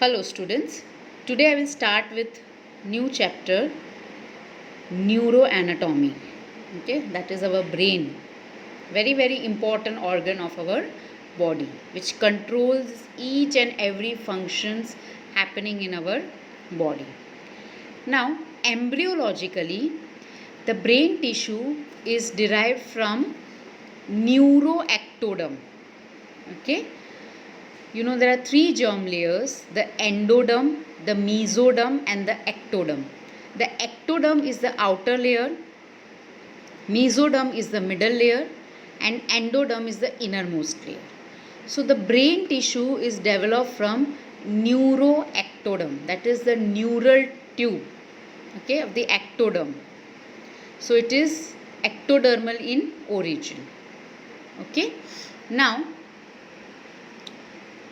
Hello students. Today I will start with new chapter neuroanatomy. Okay, that is our brain. Very important organ of our body which controls each and every functions happening in our body. Now, embryologically the brain tissue is derived from neuroectoderm. Okay, you know there are three germ layers: the endoderm, the mesoderm and the ectoderm. The ectoderm is the outer layer, mesoderm is the middle layer and endoderm is the innermost layer. So the brain tissue is developed from neuroectoderm, that is the neural tube, okay, of the ectoderm. So it is ectodermal in origin. Okay, now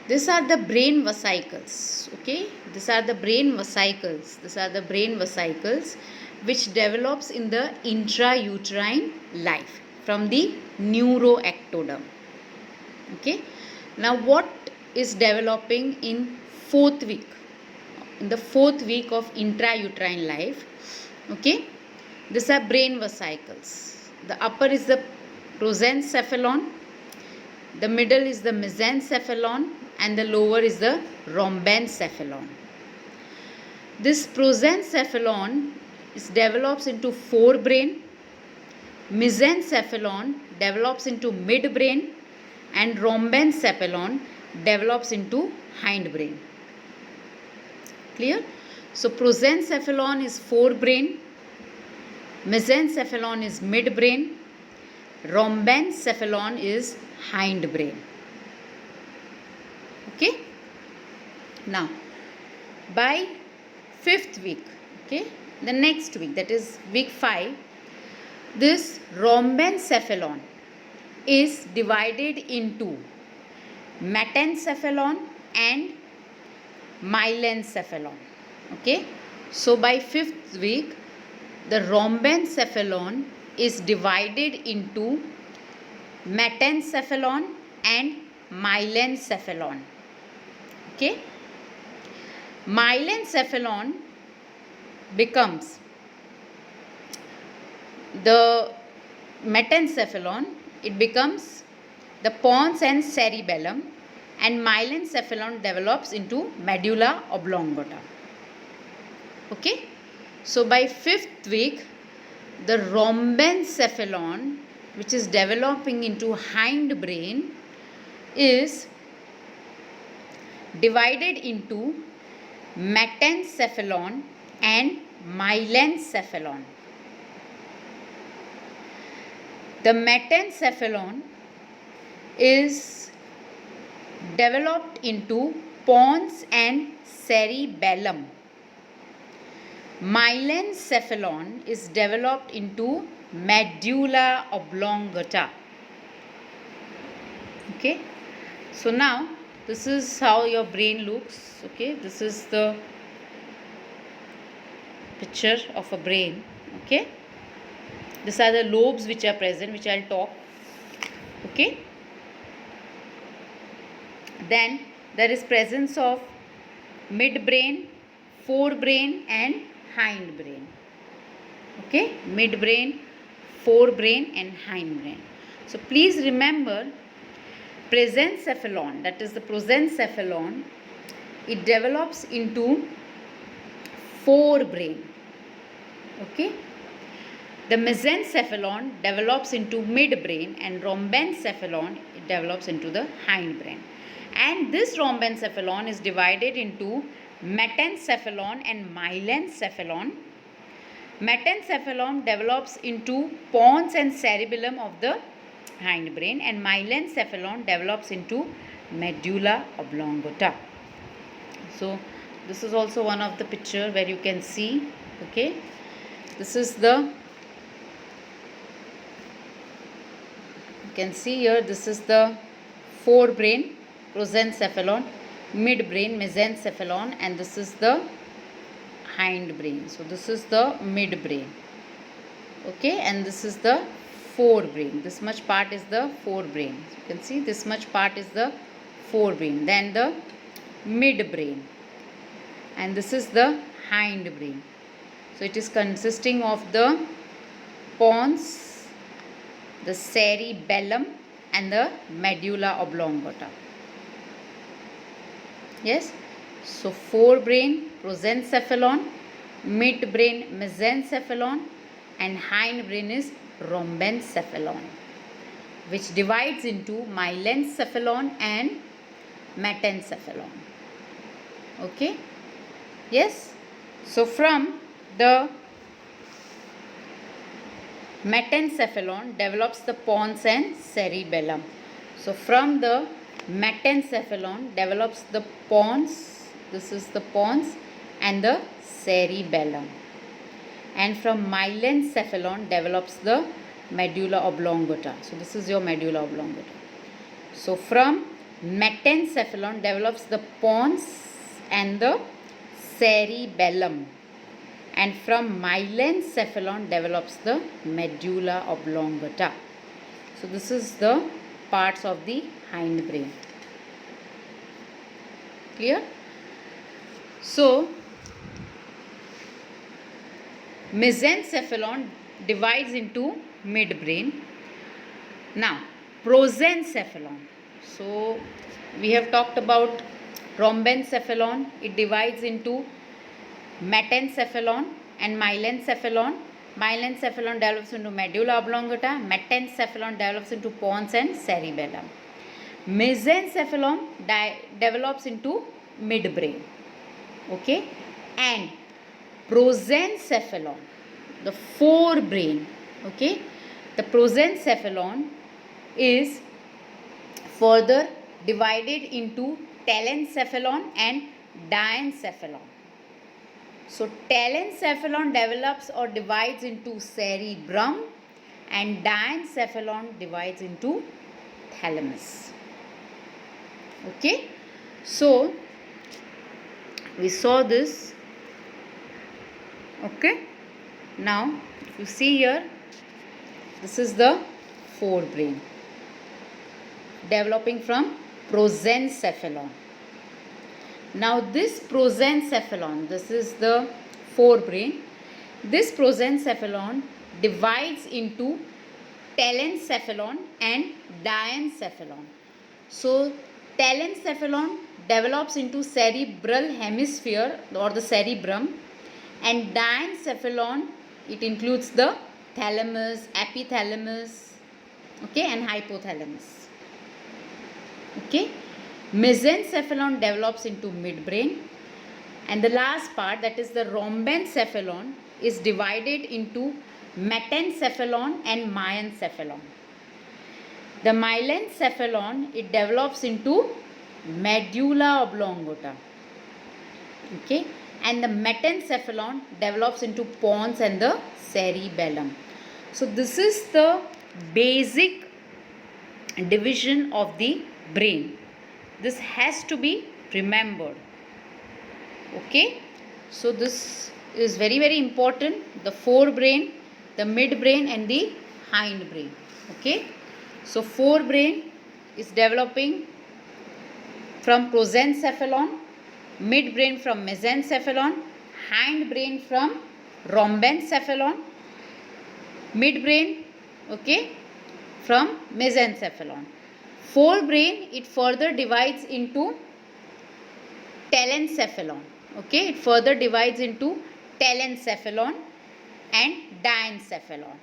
these are the brain vesicles. Okay, these are the brain vesicles. These are the brain vesicles which develops in the intrauterine life from the neuroectoderm. Okay, now what is developing in fourth week? In the fourth week of intrauterine life, okay, these are brain vesicles. The upper is the prosencephalon, the middle is the mesencephalon and the lower is the rhombencephalon. This prosencephalon develops into forebrain, mesencephalon develops into midbrain and rhombencephalon develops into hindbrain. Clear? So prosencephalon is forebrain, mesencephalon is midbrain, rhombencephalon is hindbrain. Okay, now by fifth week, okay, the next week, that is week 5, this rhombencephalon is divided into metencephalon and myelencephalon. Okay, so by fifth week the rhombencephalon is divided into metencephalon and myelencephalon. Okay, myelencephalon becomes the metencephalon, it becomes the pons and cerebellum, and myelencephalon develops into medulla oblongata. Okay, so by fifth week the rhombencephalon, which is developing into hindbrain, is divided into metencephalon and myelencephalon. The metencephalon is developed into pons and cerebellum. Myelencephalon is developed into medulla oblongata. Okay, so now this is how your brain looks. Okay, this is the picture of a brain. Okay, these are the lobes which are present, which I'll talk. Okay, then there is presence of midbrain, forebrain and hindbrain. Okay, midbrain, forebrain and hindbrain. So please remember, prosencephalon, that is the prosencephalon, it develops into forebrain. Okay, the mesencephalon develops into midbrain and rhombencephalon it develops into the hindbrain. And this rhombencephalon is divided into metencephalon and myelencephalon. Metencephalon develops into pons and cerebellum of the hindbrain and myelencephalon develops into medulla oblongata. So this is also one of the picture where you can see. Okay, this is the, you can see here, this is the forebrain, prosencephalon, midbrain, mesencephalon, and this is the hindbrain. So this is the midbrain. Okay, and this is the forebrain. This much part is the forebrain. You can see this much part is the forebrain. Then the midbrain. and this is the hindbrain. So it is consisting of the pons, the cerebellum, and the medulla oblongata. Yes. So forebrain prosencephalon, midbrain mesencephalon, and hindbrain is rhombencephalon, which divides into myelencephalon and metencephalon. Okay. Yes. So from the metencephalon develops the pons and cerebellum. So from the metencephalon develops the pons, this is the pons, and the cerebellum. And from myelencephalon develops the medulla oblongata. So this is your medulla oblongata. So from metencephalon develops the pons and the cerebellum. And from myelencephalon develops the medulla oblongata. So this is the parts of the hindbrain. Clear? So mesencephalon divides into midbrain. Now prosencephalon. So we have talked about rhombencephalon. It divides into metencephalon and myelencephalon. Myelencephalon develops into medulla oblongata. Metencephalon develops into pons and cerebellum. Mesencephalon develops into midbrain. Okay, and prosencephalon, the forebrain. Okay, the prosencephalon is further divided into telencephalon and diencephalon. So telencephalon develops or divides into cerebrum, and diencephalon divides into thalamus. Okay, so we saw this. Okay, now if you see here, this is the forebrain developing from prosencephalon. Now this prosencephalon, this is the forebrain. This prosencephalon divides into telencephalon and diencephalon. So telencephalon develops into cerebral hemisphere or the cerebrum, and diencephalon, it includes the thalamus, epithalamus, okay, and hypothalamus. Okay. Mesencephalon develops into midbrain, and the last part, that is the rhombencephalon, is divided into metencephalon and myencephalon. The myelencephalon, it develops into medulla oblongata. Okay, and the metencephalon develops into pons and the cerebellum. So this is the basic division of the brain. This has to be remembered. Okay, so this is very, very important. The forebrain, the midbrain, and the hindbrain. Okay, so forebrain is developing from prosencephalon, midbrain from mesencephalon, hindbrain from rhombencephalon, midbrain, okay, from mesencephalon. Forebrain, it further divides into telencephalon. Okay, it further divides into telencephalon and diencephalon.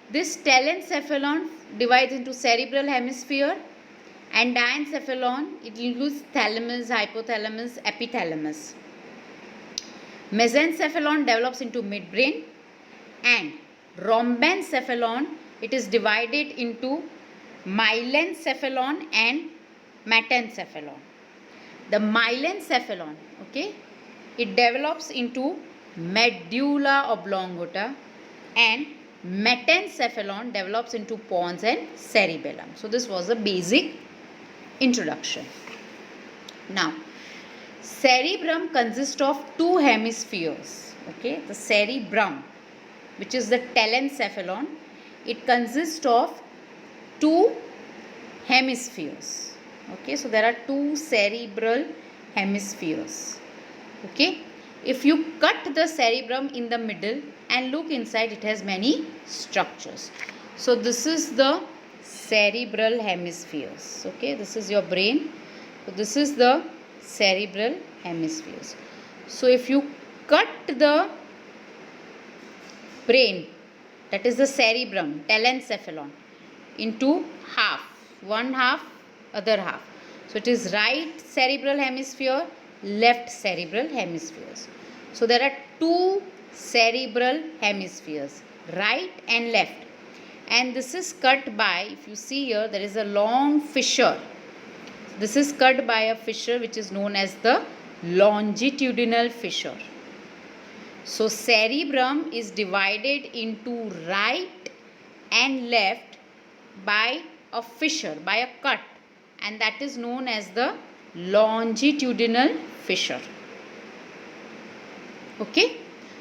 This telencephalon divides into cerebral hemisphere, and diencephalon, it includes thalamus, hypothalamus, epithalamus. Mesencephalon develops into midbrain, and rhombencephalon, it is divided into myelencephalon and metencephalon. The myelencephalon, okay, it develops into medulla oblongata, and metencephalon develops into pons and cerebellum. So this was a basic introduction. Now, cerebrum consists of two hemispheres. Okay, the cerebrum, which is the telencephalon, it consists of two hemispheres. Okay, so there are two cerebral hemispheres. Okay, If you cut the cerebrum in the middle and look inside, it has many structures. So this is the cerebral hemispheres. Okay, this is your brain. So this is the cerebral hemispheres. So if you cut the brain, that is the cerebrum, telencephalon, into half, one half, other half. So it is right cerebral hemisphere, left cerebral hemispheres. So there are two cerebral hemispheres, right and left. And this is cut by, if you see here, there is a long fissure. This is cut by a fissure which is known as the longitudinal fissure. So cerebrum is divided into right and left by a fissure, by a cut, and that is known as the longitudinal fissure. Okay,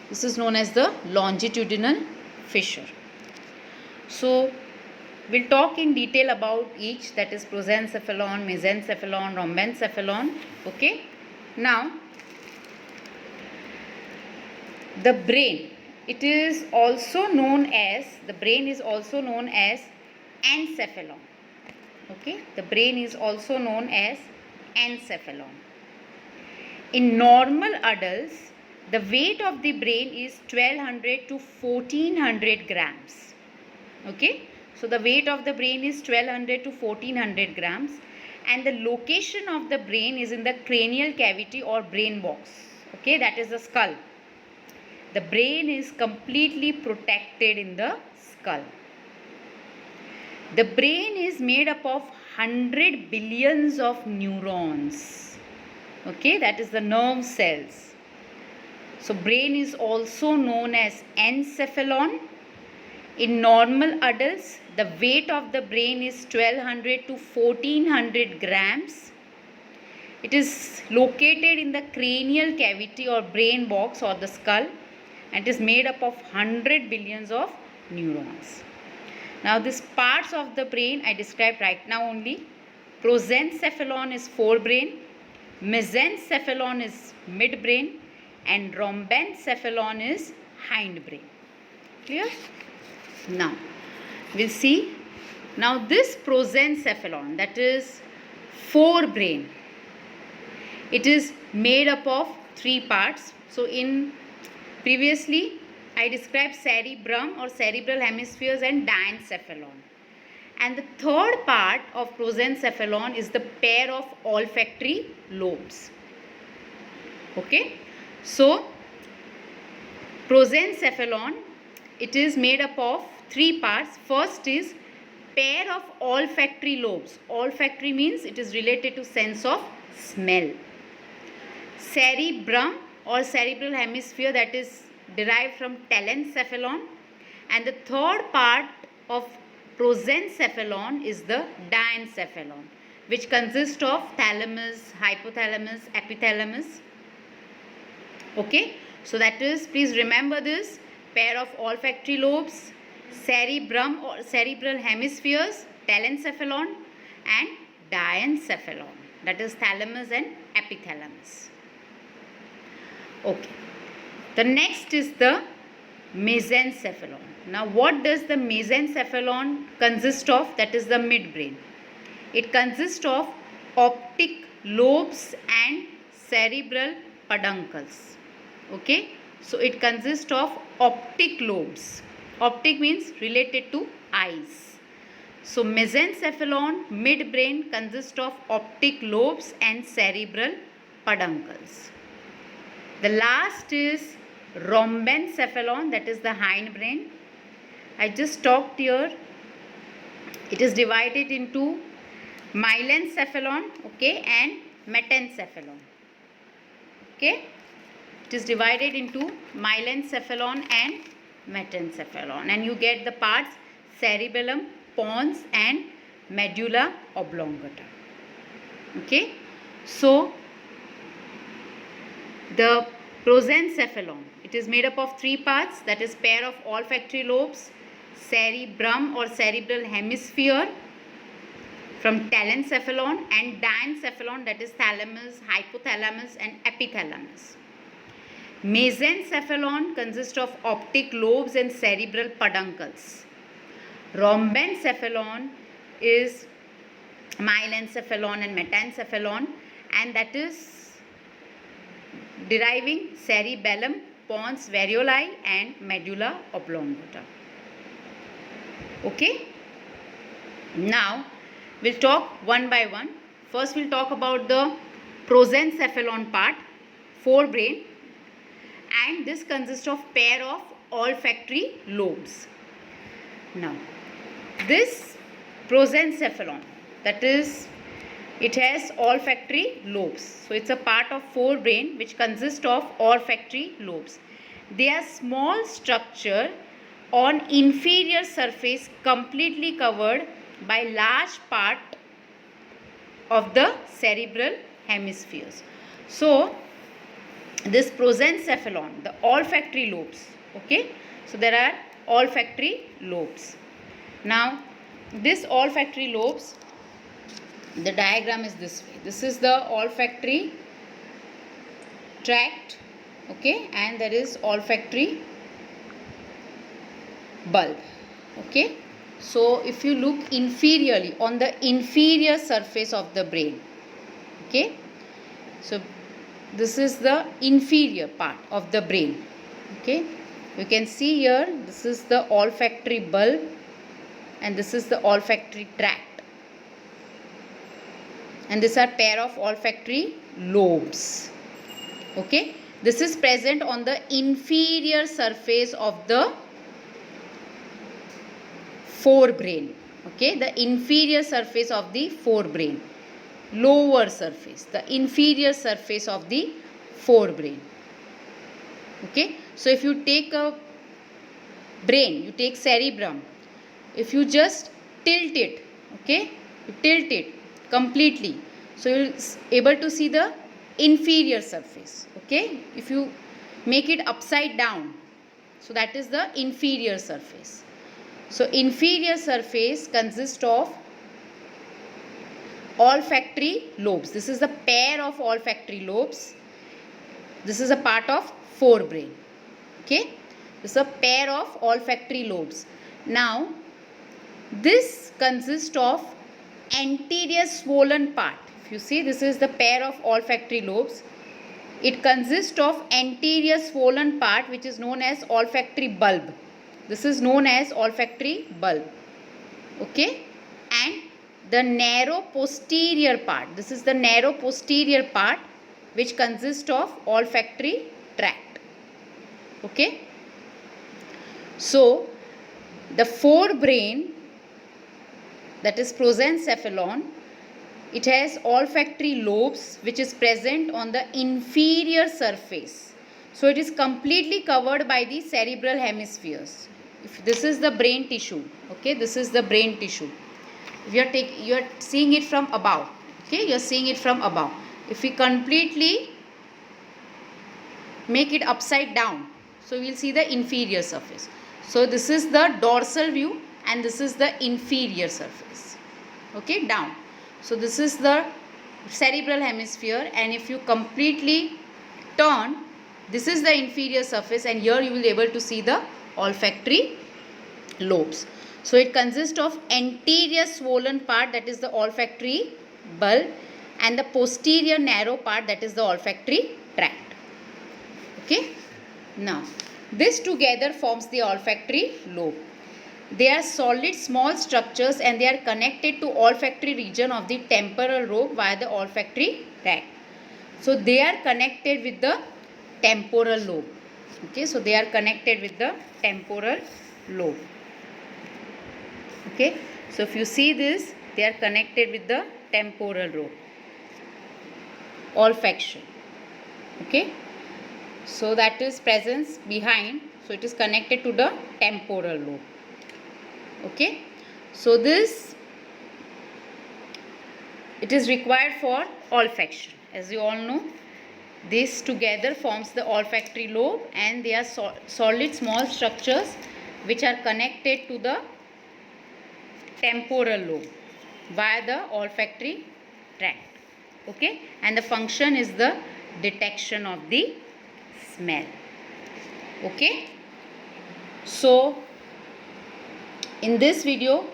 this is known as the longitudinal fissure. So we'll talk in detail about each, that is prosencephalon, mesencephalon, rhombencephalon. Okay, now the brain, it is also known as, the brain is also known as encephalon. Okay, the brain is also known as encephalon. In normal adults, the weight of the brain is 1200 to 1400 grams. Okay, so the weight of the brain is 1200 to 1400 grams, and the location of the brain is in the cranial cavity or brain box. Okay, that is the skull. The brain is completely protected in the skull. The brain is made up of 100 billions of neurons. Okay, that is the nerve cells. So brain is also known as encephalon. In normal adults, the weight of the brain is 1200 to 1400 grams. It is located in the cranial cavity or brain box or the skull, and it is made up of 100 billions of neurons. Now these parts of the brain I described right now only. Prosencephalon is forebrain, mesencephalon is midbrain, and rhombencephalon is hindbrain. Clear? Now we'll see. Now this prosencephalon, that is forebrain, it is made up of three parts. So in previously I described cerebrum or cerebral hemispheres and diencephalon. And the third part of prosencephalon is the pair of olfactory lobes. Okay, so prosencephalon, it is made up of three parts. First is pair of olfactory lobes. Olfactory means it is related to sense of smell. Cerebrum or cerebral hemisphere, that is derived from telencephalon, and the third part of prosencephalon is the diencephalon, which consists of thalamus, hypothalamus, epithalamus. Okay, so that is, please remember this, pair of olfactory lobes, cerebrum or cerebral hemispheres, telencephalon, and diencephalon, that is thalamus and epithalamus. Okay, the next is the mesencephalon. Now what does the mesencephalon consist of? That is the midbrain. It consists of optic lobes and cerebral peduncles. Okay, so it consists of optic lobes. Optic means related to eyes. So mesencephalon, midbrain, consists of optic lobes and cerebral peduncles. The last is rhombencephalon, that is the hindbrain. I just talked here. It is divided into myelencephalon, okay, and metencephalon. Okay, it is divided into myelencephalon and metencephalon, and you get the parts cerebellum, pons, and medulla oblongata. Okay, so the prosencephalon, it is made up of three parts, that is pair of olfactory lobes, cerebrum or cerebral hemisphere from telencephalon, and diencephalon, that is thalamus, hypothalamus, and epithalamus. Mesencephalon consists of optic lobes and cerebral peduncles. Rhombencephalon is myelencephalon and metencephalon, and that is deriving cerebellum, pons varioli and medulla oblongata. Okay, now we'll talk one by one. First we'll talk about the prosencephalon part, forebrain, and this consists of pair of olfactory lobes. Now this prosencephalon, that is, it has olfactory lobes. So it's a part of forebrain which consists of olfactory lobes. They are small structure on inferior surface completely covered by large part of the cerebral hemispheres. So this prosencephalon, the olfactory lobes, okay, so there are olfactory lobes. Now this olfactory lobes, the diagram is this way. This is the olfactory tract, okay, and there is olfactory bulb, okay. So if you look inferiorly on the inferior surface of the brain, okay, so this is the inferior part of the brain, okay. You can see here, this is the olfactory bulb and this is the olfactory tract, and these are pair of olfactory lobes, okay. This is present on the inferior surface of the forebrain, okay, the inferior surface of the forebrain, lower surface, the inferior surface of the forebrain, okay. So if you take a brain, you take cerebrum, if you just tilt it, okay, you tilt it completely, so you will able to see the inferior surface, okay. If you make it upside down, so that is the inferior surface. So inferior surface consists of olfactory lobes. This is the pair of olfactory lobes. This is a part of forebrain, okay. This is a pair of olfactory lobes. Now this consists of anterior swollen part. If you see, this is the pair of olfactory lobes. It consists of anterior swollen part which is known as olfactory bulb. This is known as olfactory bulb, okay, and the narrow posterior part. This is the narrow posterior part which consists of olfactory tract, okay. So the forebrain, that is prosencephalon, it has olfactory lobes which is present on the inferior surface. So it is completely covered by the cerebral hemispheres. If this is the brain tissue, okay, this is the brain tissue. If you are seeing it from above, okay, you are seeing it from above. If we completely make it upside down, so we will see the inferior surface. So this is the dorsal view and this is the inferior surface, okay, down. So this is the cerebral hemisphere, and if you completely turn, this is the inferior surface, and here you will be able to see the olfactory lobes. So it consists of anterior swollen part, that is the olfactory bulb, and the posterior narrow part, that is the olfactory tract, okay. Now this together forms the olfactory lobe. They are solid small structures and they are connected to olfactory region of the temporal lobe via the olfactory tract. So they are connected with the temporal lobe, okay. So they are connected with the temporal lobe, okay. So if you see this, they are connected with the temporal lobe, olfaction, okay. So that is presence behind, so it is connected to the temporal lobe, okay. So this, it is required for olfaction. As you all know, this together forms the olfactory lobe, and they are solid small structures which are connected to the temporal lobe via the olfactory tract, okay. And the function is the detection of the smell. Okay, so in this video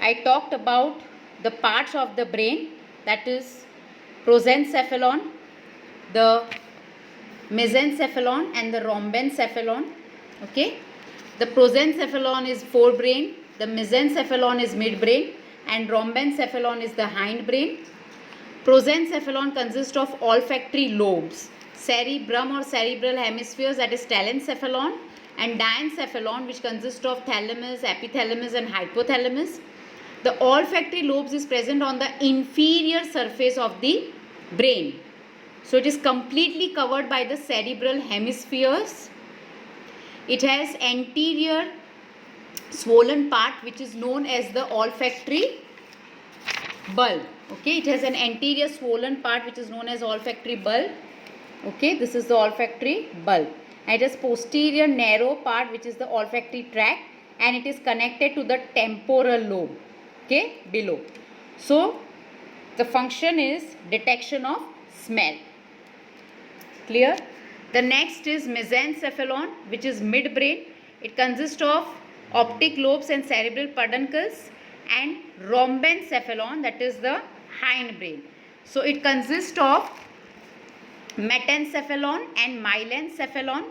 I talked about the parts of the brain, that is prosencephalon, the mesencephalon and the rhombencephalon. Okay, the prosencephalon is forebrain, the mesencephalon is midbrain, and rhombencephalon is the hindbrain. Prosencephalon consists of olfactory lobes, cerebrum or cerebral hemispheres, that is telencephalon, and diencephalon, which consists of thalamus, epithalamus and hypothalamus. The olfactory lobes is present on the inferior surface of the brain. So it is completely covered by the cerebral hemispheres. It has anterior swollen part which is known as the olfactory bulb. Okay, it has an anterior swollen part which is known as olfactory bulb. Okay, this is the olfactory bulb. And it has posterior narrow part which is the olfactory tract, and it is connected to the temporal lobe. Okay, below. So the function is detection of smell. Clear? The next is mesencephalon, which is midbrain. It consists of optic lobes and cerebral peduncles, and rhombencephalon, that is the hindbrain. So it consists of metencephalon and myelencephalon.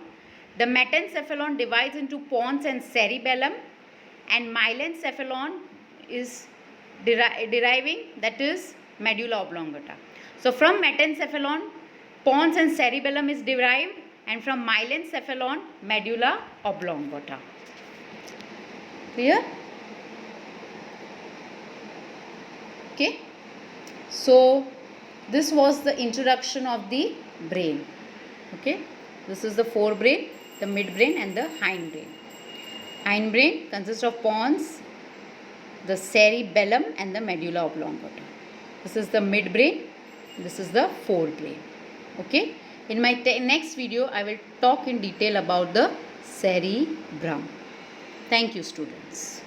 The metencephalon divides into pons and cerebellum, and myelencephalon is deriving, that is medulla oblongata. So from metencephalon, pons and cerebellum is derived, and from myelencephalon, medulla oblongata. Clear? Okay, so this was the introduction of the brain. Okay, this is the forebrain, the midbrain and the hindbrain. Hindbrain consists of pons, the cerebellum and the medulla oblongata. This is the midbrain, this is the forebrain. Okay, in my next video I will talk in detail about the cerebrum. Thank you, students.